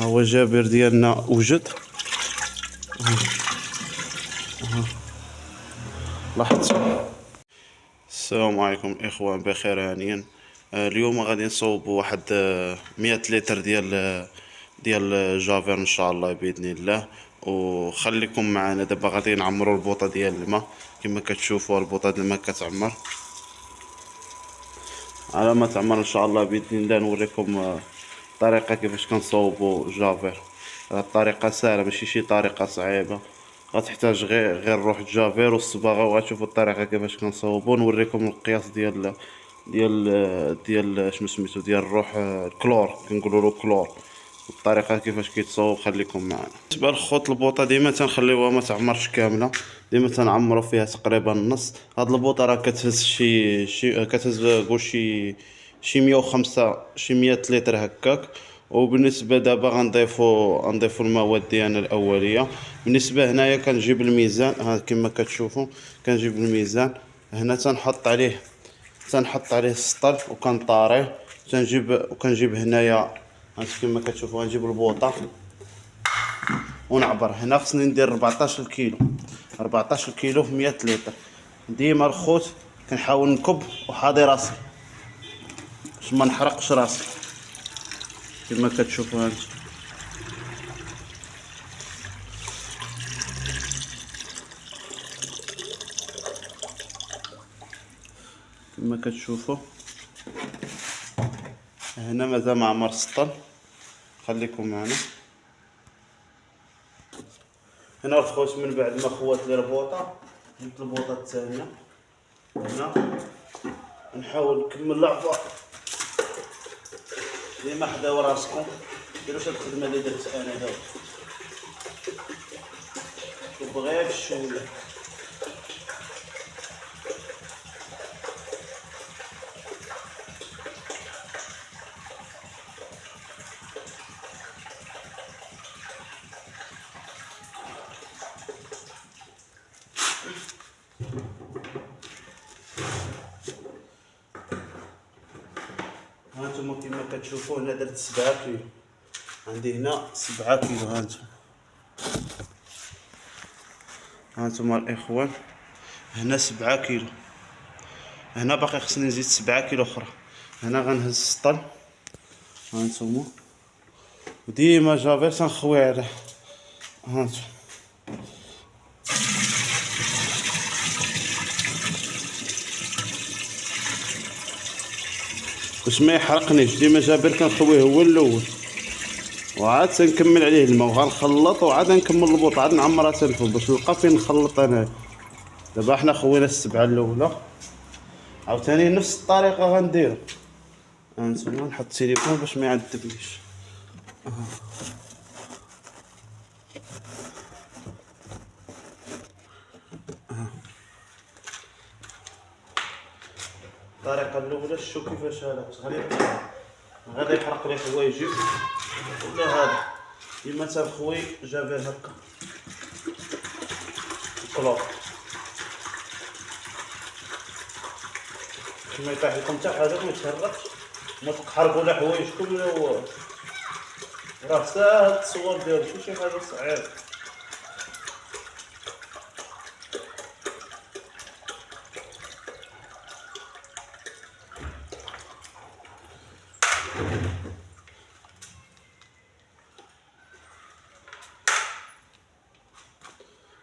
ها هو جابر ديالنا وجد. لاحظتوا. السلام عليكم اخوان، بخير هانيا. اليوم غادي نصوبوا واحد 100 لتر ديال جافير ان شاء الله باذن الله. وخليكم معنا دابا غادي نعمروا البوطه ديال الماء. كما كتشوفوا البوطه ديال الماء كتعمر. على ما تعمر ان شاء الله باذن الله نوريكم الطريقه كيفاش كنصوبوا جافير. الطريقه سهله، ماشي شي طريقه صعيبه. غتحتاج غير روح جافير والصباغه، وغتشوفوا الطريقه كيفاش كنصوبوا. نوريكم القياس ديال شنو سميتو ديال الروح الكلور، كنقولوا له كلور. الطريقه كيفاش كيتصوب خليكم معنا. بالنسبه لخوت البوطه ديما تنخليوها ما تعمرش كامله، ديما تنعمروا فيها تقريبا النص. هاد البوطه راه كتهز كتهز قول شي 105 شي 100 لتر هكاك. وبالنسبه دابا غنضيفو المواد ديالنا الاوليه. بالنسبه هنايا كنجيب الميزان، ها كما كتشوفوا كنجيب الميزان هنا تنحط عليه السطل وكنطاريه. وكنجيب هنايا كما كتشوفوا غنجيب البوطه ونعبر. هنا خصني ندير 14 كيلو 14 كيلو في 100 لتر. ديما الخوت كنحاول نكب وحاضي راسي باش ما نحرقش راسي كما كتشوفوا هانت. كما كتشوفوا هنا مازال ما عمر السطل، خليكم معنا. هنا الخوت من بعد ما خوات لي البوطه جبت البوطه الثانيه. هنا نحاول نكمل العفو. ديما حداو راسكم، ديروش هاد الخدمه اللي درت انا دابا. شوف غير الشويه. هانتوما كما كتشوفوا هنا درت 7 كيلو. عندي هنا 7 كيلو. هانتوما الاخوان هنا 7 كيلو. هنا باقي خصني نزيد 7 كيلو اخرى. هنا غنهز السطل هانتوما، وديما جافير تنخوي عليه. هانتوما باش ما يحرقنيش. ديما جابر كنخويه هو الاول وعاد تنكمل عليه الماء وغنخلط وعاد نكمل البوط عاد نعمرها تنفوق باش نلقى فين نخلط انا. دابا حنا خوينا السبعه الاولى، عاوتاني نفس الطريقه غنديرو. هانتوما نحط التليفون باش ما يعذبنيش. الطريقه الاولى شوف كيفاش هذا غادي يحرق لي حوايجي ولا هذا. ديما تنخوي جابر هكا الكلور باش ما يطيح لكم حتى حاجه، ما يتهرقش، ما تقحرقوا لا حوايجكم لا والو. راه ساهل التصور ديالو، ماشي شي حاجه صعيبه.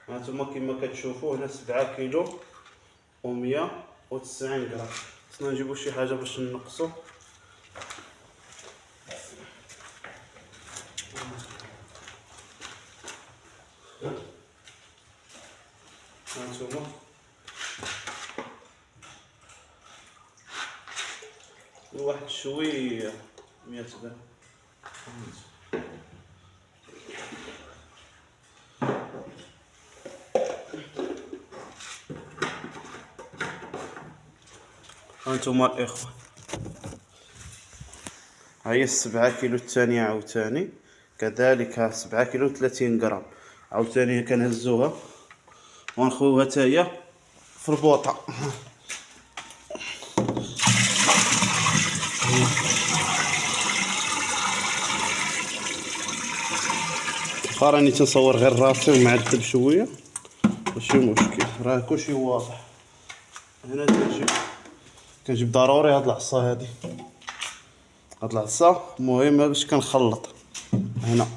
هانتوما كما كتشوفوا هنا 7 كيلو و190 غرام. خصنا نجيبو شي حاجه باش نقصو. هانتوما واحد شويه 100 غرام. هانتوما الاخوان هاهي 7 كيلو الثانيه عاوتاني كذلك 7 كيلو 30 غرام. عاوتاني كنهزوها ونخويوها تاهي في البوطه. راني تنصور غير راسي ومعذب شويه، ماشي مشكل، راه كلشي واضح. هنا كنجيب ضروري هاد العصا هادي، هاد العصا مهمه باش كنخلط. هنا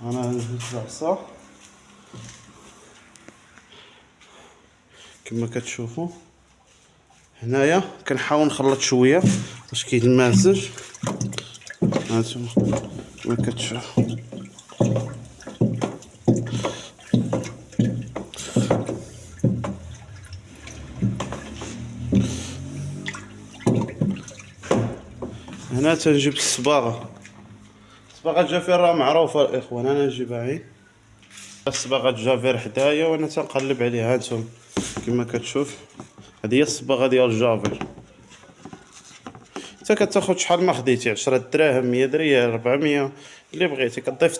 انا هاد العصا كما كتشوفوا هنايا كنحاول نخلط شويه باش كيتمازج. هانتوما كما كتشوفوا هنا تنجيب الصباغه. صباغه الجافير راه معروفه الاخوان، انا نجيبها عين صباغه الجافير حدايا وانا تنقلب عليها. هانتوما كما كتشوف هذه هي الصباغه ديال الجافير. انت كتاخد شحال ما خديتي، 10 دراهم، 100 ريال، 400 اللي بغيتي. كتضيف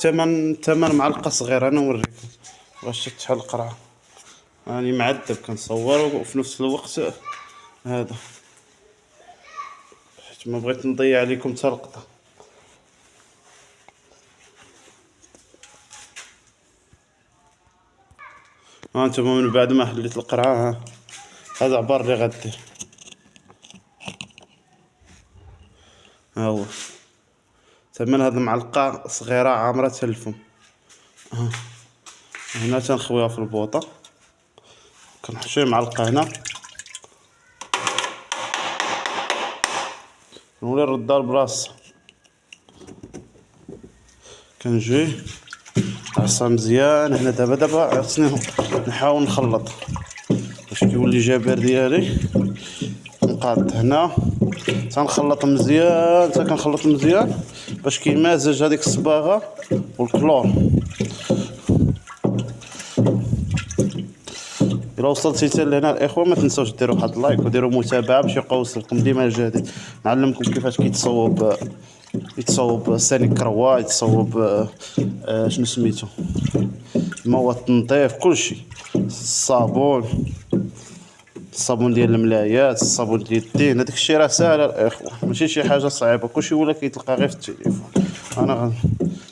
ثمن معلقه صغيره. انا نوريكم واش شفت شحال القرعه. راني معذب كنصور وفي نفس الوقت هذا حيت ما بغيت نضيع عليكم حتى لقطه. ها انتما من بعد ما حليت القرعه هذا عبار اللي غدير. ها هو ثمن هاد المعلقه صغيره عامره حتى الفم. هنا تنخويها في البوطه، كنحط شويه معلقه هنا، نولي نردها لبلاصتها. كنجي عصا مزيان. هنا دابا خصني نحاول نخلط باش كيولي جابر ديالي. نقاد هنا تنخلط مزيان، كنخلط مزيان باش كيمازج هذيك الصباغه والكلور. الا وصلتي حتى لهنا الاخوه ما تنساوش ديروا واحد اللايك وديروا متابعه باش يبقى يوصلكم ديما الجديد. نعلمكم كيفاش يتصوب ثاني كروا، يتصوب شنو سميتو مواد التنظيف، كلشي، الصابون ديال الملايات، الصابون ديال اليدين. هذاك الشيء راه ساهل الاخوه، ماشي شي حاجه صعيبه، كلشي ولا كيتلقى غير في التليفون. انا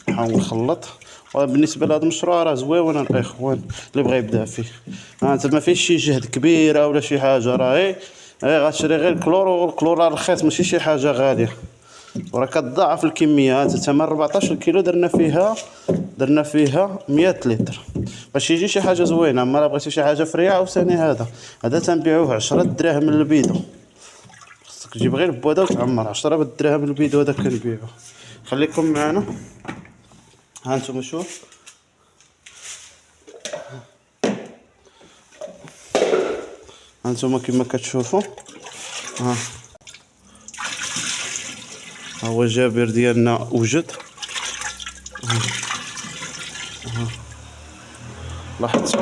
غنحاول نخلط. وبالنسبه لهذا المشروع راه زويون الاخوان اللي بغى يبدا فيه. انت ما فيهش شي جهد كبيره ولا شي حاجه، راه غير غتشري غير الكلور، والكلور راه رخيص ماشي شي حاجه غاليه، وراه كتضاعف الكميه. انت ثمن 14 كيلو درنا فيها 100 لتر باش يجي شي حاجه زوينه. اما الا بغيتي شي حاجه فريه عاوتاني هذا تنبيعوه 10 دراهم من البيدو. خصك تجيب غير بوده وتعمر 10 دراهم من البيدو. هذا كنبيعوه. خليكم معنا. ها انتم شوف، هانتوما كما كتشوفوا ها هو جابر ديالنا وجد. لاحظت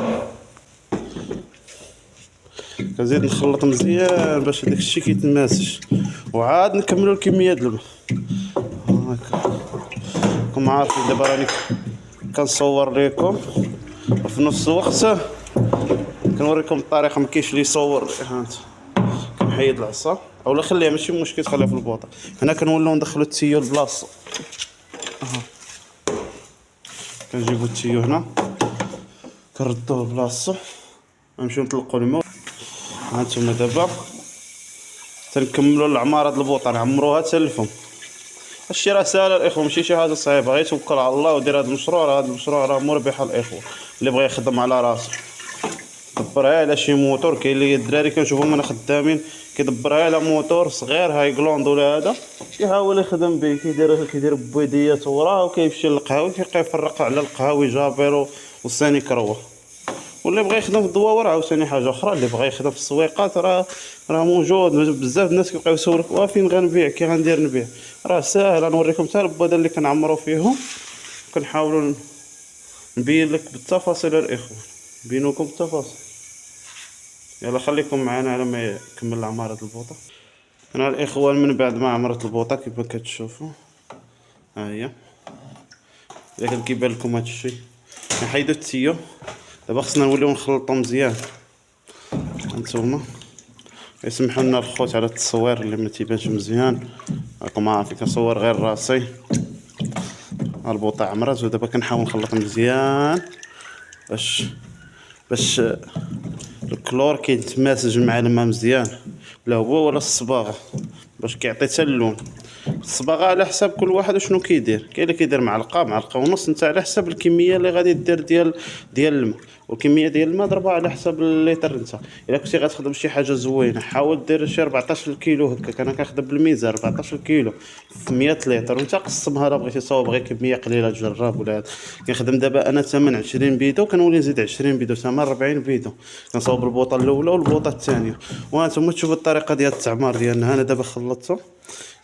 كنزيد نخلط مزيان باش هداك الشيء كيتماسج، وعاد نكملوا الكميه د الماء. هاكا راكم عارفين دابا راني كنصور لكم وفي نفس الوقت كنوريكم الطريقه. ما كاينش اللي يصور. ها انت كنحيد العصا اولا خليها ماشي مشكل، تخليها في البوطه. هنا كنوليو ندخلو التيو لبلاصتو. كنجيبو التيو هنا كنردوه لبلاصتو، نمشيو نطلقو الماء. هانتوما دابا تنكملو العماره د البوطه، نعمروها حتى الفم. هادشي راه ساهل الاخوه، ماشي شي حاجه صعيبه. غير توكل على الله ودير هذا المشروع. هذا المشروع راه مربح الاخوه اللي بغى يخدم على راسو. دبرها على شي موتور. كاين اللي الدراري كنشوفهم انا خدامين كيدبرها على موتور صغير هاي كلوند ولا هذا، كيحاول يخدم به. كيدير بويديات وراه وكيمشي للقهاوي كيبقى يفرق على القهاوي جابر والثاني كروه. واللي بغى يخدم في الدواور عاوتاني حاجه اخرى. اللي بغى يخدم في السويقات راه موجود. بزاف الناس كيبقاو يسولك فين غنبيع، كي غندير نبيع. راه ساهل. غنوريكم حتى البوده اللي كنعمرو فيهم، كنحاولوا نبين لك بالتفاصيل الاخوان، نبينوكم بالتفاصيل. يلا خليكم معنا على ما يكمل عمارة البوطه. انا الاخوان من بعد ما عمرت البوطه كيف ما كتشوفوا ها هي، لكن كيبان لكم هذا الشيء. نحيدو التيو. دابا خصنا نوليو نخلطو مزيان. هانتوما يسمحوا لنا الخوت على التصوير اللي ما تيبانش مزيان، راكم عارفين كنصور غير راسي. ها البوطه عمرات، ودابا كنحاول نخلط مزيان باش الكلور كيتماسج مع الماء مزيان، لا هو ولا الصباغه، باش كيعطي حتى اللون. الصباغه على حساب كل واحد وشنو كيدير، كاين اللي كيدير معلقه ونص، انت على حساب الكميه اللي غادي دير ديال الماء، والكميه ديال الماء ضربها على حساب الليتر. انت الا كنتي غتخدم شي حاجه زوينه حاول دير شي 14 كيلو هكاك، انا كنخدم بالميزان 14 كيلو في 100 لتر، وانت قسمها الا بغيتي تصاوب غير كميه قليله تجرب ولا هذا. كنخدم دابا انا ثمن 20 بيدو، كنولي نزيد 20 بيدو ثمن 40 بيدو، كنصاوب البوطه الاولى والبوطه الثانيه. وانتم تشوفوا الطريقه ديال التعمار ديالنا. انا دابا خلطته،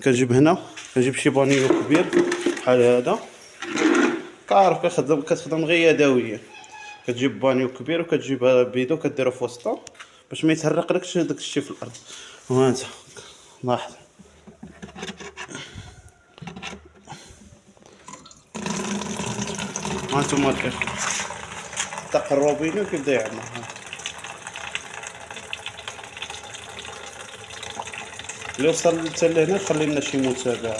كنجيب هنا كنجيب شي بانيو كبير بحال هذا، كعرف كتخدم غير يدويا. كتجيب بانيو كبير وكتجيب بيدو كديرو في وسطو باش ما يتهرقلكش داك الشيء في الارض. وهانت لاحظ هانتوما الاخوة تقربينو كيبدا يعمر. اللي وصل حتى لهنا خلي لنا شي متابعه.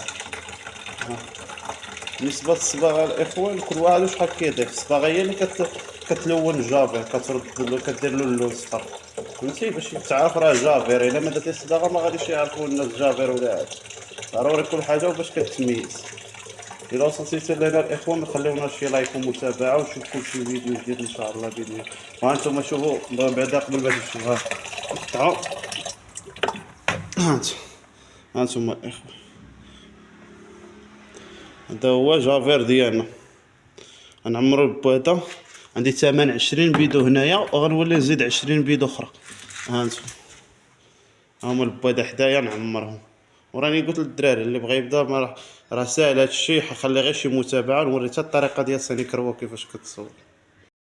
بالنسبه للصباغه الاخوان كل واحد شحال كيضيف. الصباغه هي اللي كتلون الجافير، كترد له كدير له اللون صفر، فهمتي، باش تعرف راه جافير. الا ما درتي الصباغه ما غاديش يعرفوا الناس جافير ولا هذا. ضروري كل حاجه باش كتميز. الا وصلتي حتى لهنا الاخوان خليونا شي لايك ومتابعه، ونشوفكم شي فيديو جديد ان شاء الله باذن الله. وهانتوما شوفوا بعدا قبل ما تمشيو، قطعوا هانتوما الاخوان، هذا هو جافير ديالنا. غنعمرو البواطه، عندي ثمن 20 بيدو هنايا، وغنولي نزيد 20 بيدو اخرى. هانتوما هما البواده حدايا نعمرهم. وراني قلت للدراري اللي بغى يبدا راه ساهل هادشي، خلي غير شي متابعه، نوري حتى الطريقه ديال ساني كروه كيفاش كتصور.